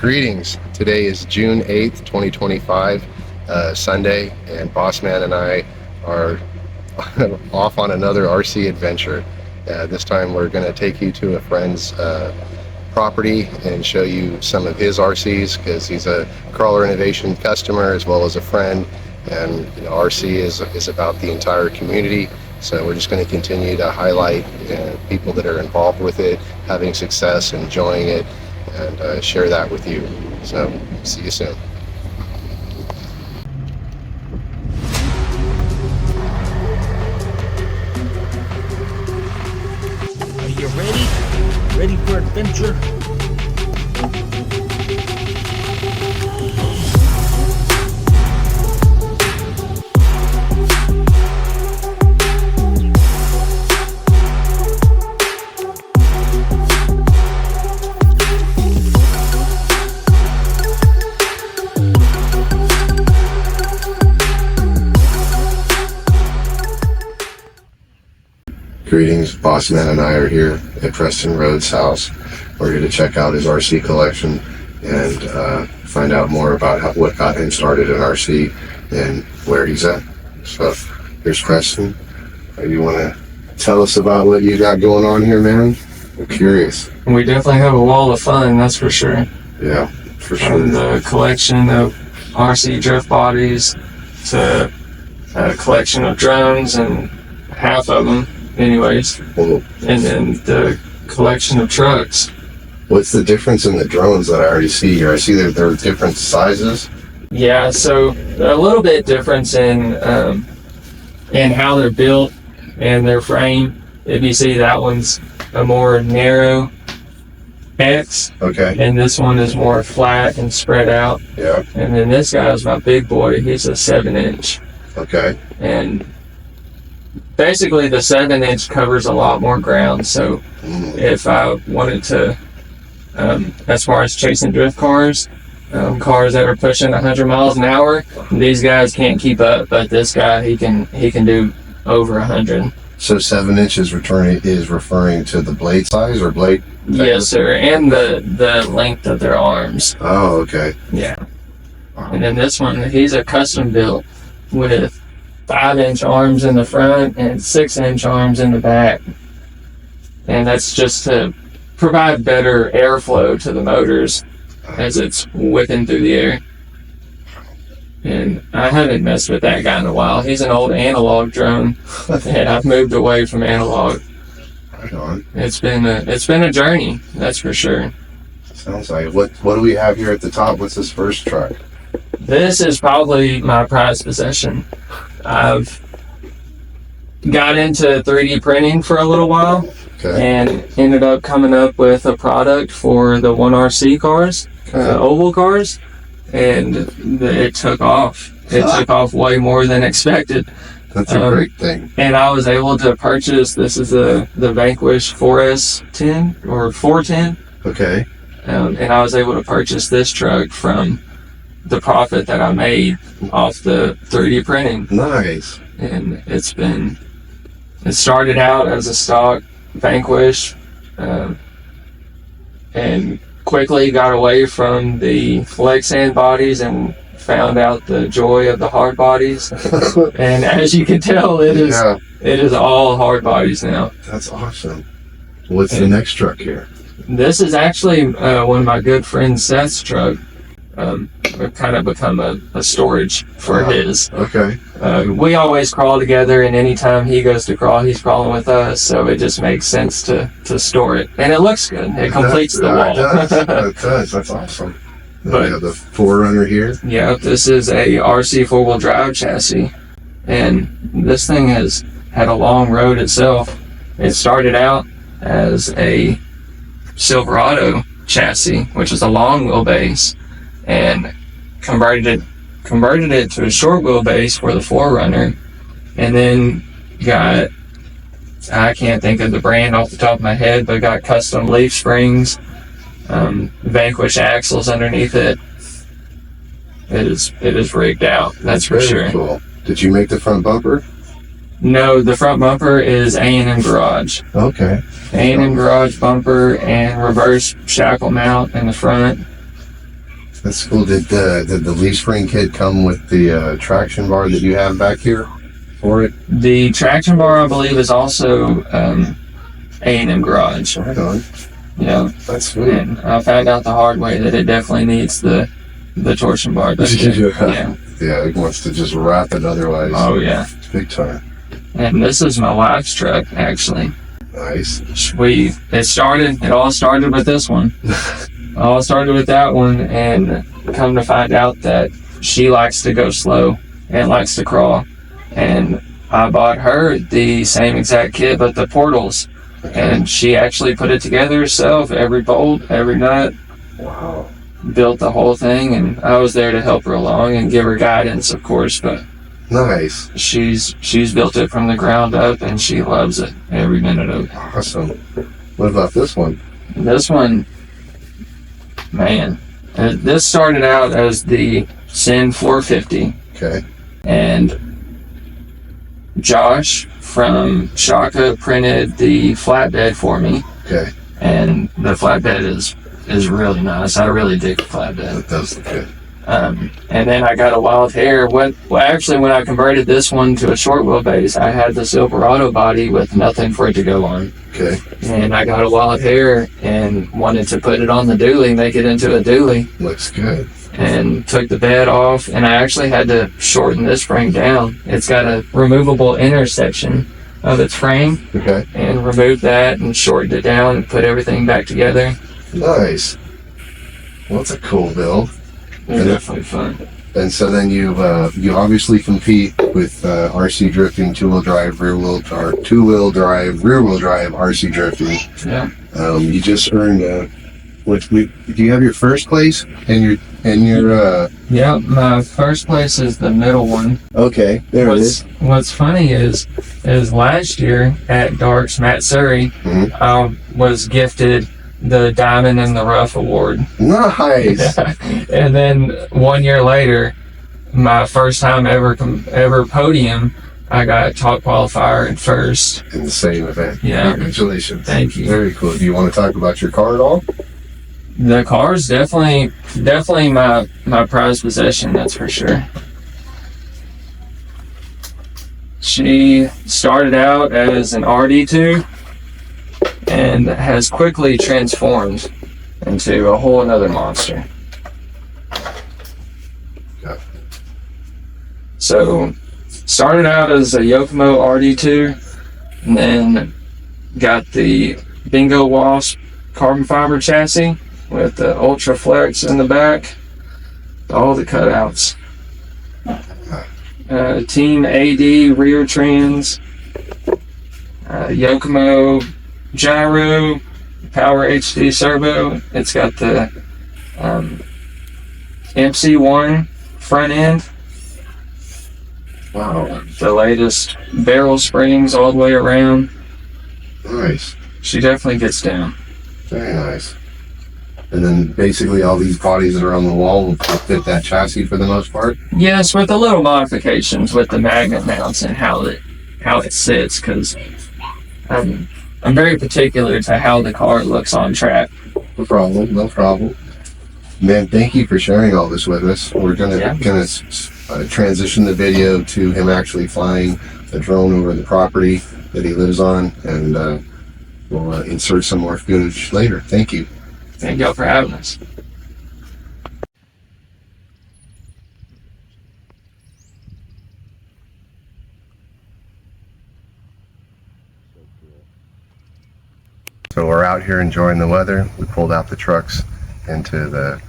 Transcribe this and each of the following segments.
Greetings. Today is June 8th, 2025, Sunday, and Bossman and I are off on another RC adventure. This time we're going to take you to a friend's property and show you some of his RCs, because he's a Crawler Innovation customer as well as a friend, and RC is about the entire community. So we're just going to continue to highlight people that are involved with it, having success, enjoying it, and share that with you. So see you soon. Are you ready? Ready for adventure? Greetings, Bossman and I are here at Preston Roach's house. We're here to check out his RC collection and find out more about what got him started in RC and where he's at. So here's Preston. You want to tell us about what you got going on here, man? I'm curious. We definitely have a wall of fun, that's for sure. Yeah, for sure. From the collection of RC drift bodies to a collection of drones, and half of them anyways, and then the collection of trucks. What's the difference in the drones that I already see here? I see that they're different sizes. Yeah, so a little bit difference in how they're built and their frame. If you see, that one's a more narrow X, okay, and this one is more flat and spread out. Yeah. And then this guy's my big boy. He's a 7-inch. Okay. And basically the 7-inch covers a lot more ground. So if I wanted to, as far as chasing drift cars, cars that are pushing 100 miles an hour, these guys can't keep up, but this guy, he can do over 100. So 7 inches is referring to the blade size or blade? Yes, sir, and the length of their arms. Oh, okay. Yeah. And then this one, he's a custom built with 5-inch arms in the front and 6-inch arms in the back, and that's just to provide better airflow to the motors as it's whipping through the air. And I haven't messed with that guy in a while. He's an old analog drone, and I've moved away from analog. Right on. It's been a journey, that's for sure. Sounds like what do we have here at the top? What's this first truck? This is probably my prized possession. I've got into 3D printing for a little while, Okay. and ended up coming up with a product for the 1RC cars, oval cars, and it took off. It took off way more than expected. That's a great thing. And I was able to purchase, this is the Vanquish 4S10 or 410, Okay. and I was able to purchase this truck from the profit that I made off the 3D printing. Nice. And it started out as a stock Vanquish, and quickly got away from the leg sand bodies and found out the joy of the hard bodies. And as you can tell, it is all hard bodies now. That's awesome. What's the next truck here? This is actually one of my good friends Seth's truck. I've kind of become a storage for his. Okay. We always crawl together, and anytime he goes to crawl, he's crawling with us, so it just makes sense to store it. And it looks good. It completes the wall. It does. That's awesome. But we have the 4Runner here. Yeah, this is a RC 4-wheel drive chassis, and this thing has had a long road itself. It started out as a Silverado chassis, which is a long wheelbase, and converted it to a short wheelbase for the 4Runner, and then got, I can't think of the brand off the top of my head, but got custom leaf springs, Vanquish axles underneath it. It is rigged out, that's for sure. Cool. Did you make the front bumper? No, the front bumper is A&M Garage. Okay. A&M Garage bumper and reverse shackle mount in the front. That's cool. Did the leaf spring kit come with the traction bar that you have back here for it? The traction bar, I believe, is also A&M Garage. Right on. Yeah. That's sweet. And I found out the hard way that it definitely needs the torsion bar. Yeah. Yeah, it wants to just wrap it otherwise. Oh, yeah. Big time. And this is my wife's truck, actually. Nice. It all started with this one. All started with that one, and come to find out that she likes to go slow and likes to crawl. And I bought her the same exact kit, but the portals. And she actually put it together herself, every bolt, every nut. Wow. Built the whole thing, and I was there to help her along and give her guidance, of course, but Nice. she's built it from the ground up, and she loves it, every minute of it. Awesome. What about this one? This one, man, this started out as the Sin 450, Okay. and Josh from Shaka printed the flatbed for me, Okay. and the flatbed is really nice. I really dig the flatbed. That does look good. And then I got a wild hair. Actually, when I converted this one to a short wheelbase, I had the Silverado body with nothing for it to go on. Okay. And I got a wild hair and wanted to put it on the dually, make it into a dually, Looks good. and took the bed off. And I actually had to shorten this frame down. It's got a removable intersection of its frame, Okay. and removed that and shortened it down and put everything back together. Nice. Well, that's a cool build. It was definitely fun. And so then you obviously compete with RC drifting, two-wheel drive, two-wheel drive, rear-wheel drive RC drifting. Yeah. You just earned do you have your first place and your Yeah, my first place is the middle one. okay, there it is. What's funny is last year at Darks, Matt Surrey, Mhm. I was gifted the Diamond in the Rough award. Nice. And then 1 year later, my first time ever podium, I got top qualifier at first. In the same event. Yeah. Congratulations. Thank you. Very cool. Do you want to talk about your car at all? The car's definitely my prized possession, that's for sure. She started out as an RD2 and has quickly transformed into a whole another monster. Yeah. So, started out as a Yokomo RD2, and then got the Bingo Wasp carbon fiber chassis with the Ultra Flex in the back, all the cutouts. Team AD rear trans, Yokomo gyro, Power HD servo. It's got the MC1 front end. Wow. The latest barrel springs all the way around. Nice. She definitely gets down. Very nice. And then basically all these bodies that are on the wall will fit that chassis for the most part. Yes, with the little modifications with the magnet mounts and how it sits, because I'm very particular to how the car looks on track. No problem. No problem. Man, thank you for sharing all this with us. We're gonna transition the video to him actually flying the drone over the property that he lives on, and we'll insert some more footage later. Thank you. Thank y'all for having us. So we're out here enjoying the weather. We pulled out the trucks into the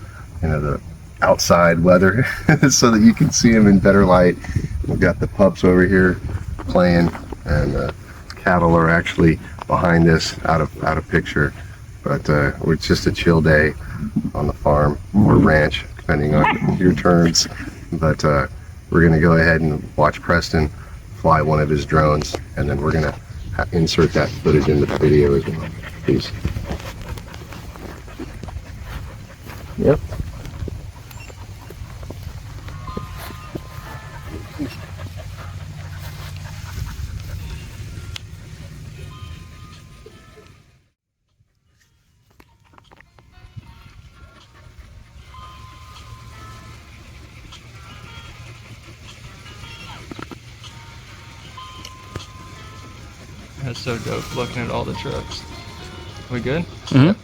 outside weather so that you can see them in better light. We've got the pups over here playing, and the cattle are actually behind us out of picture. But it's just a chill day on the farm or ranch, depending on your terms. But we're gonna go ahead and watch Preston fly one of his drones, and then we're gonna insert that footage into the video as well. Peace. Yep. That's so dope looking at all the trucks. We good? Mm-hmm.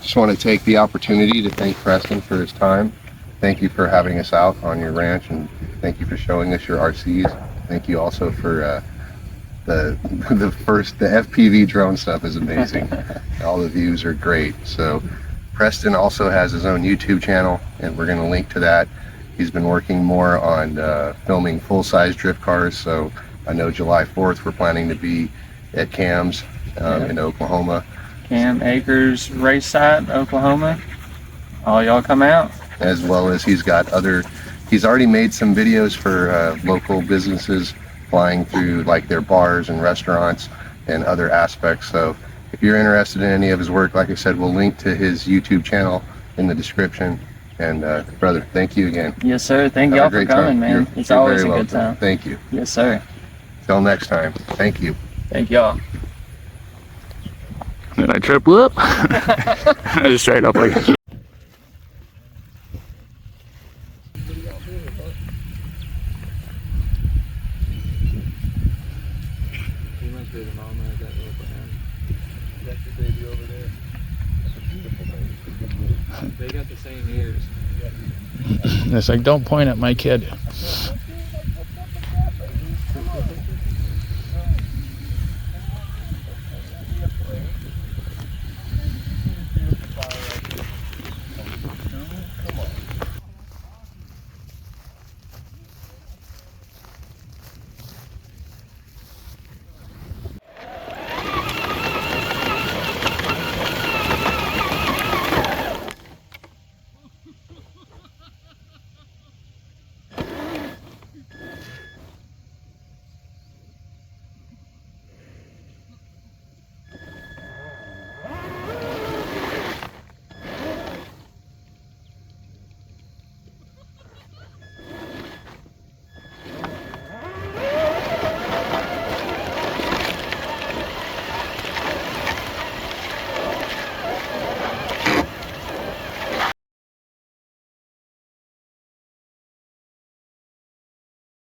Just want to take the opportunity to thank Preston for his time. Thank you for having us out on your ranch, and thank you for showing us your RCs. Thank you also for the FPV drone stuff is amazing. All the views are great. So Preston also has his own YouTube channel, and we're going to link to that. He's been working more on filming full-size drift cars, so I know July 4th we're planning to be at Cam's in Oklahoma. Cam Acres Race Site, Oklahoma. All y'all come out. As well as he's already made some videos for local businesses flying through like their bars and restaurants and other aspects. So if you're interested in any of his work, like I said, we'll link to his YouTube channel in the description. And brother, thank you again. Yes, sir. Thank y'all for coming, man. It's always a good time. Thank you. Yes, sir. Till next time. Thank you. Thank y'all. Did I trip whoop? I just straight up like. He must be the mama of that little brand. That's your baby over there. That's a beautiful baby. They got the same ears. It's like, don't point at my kid.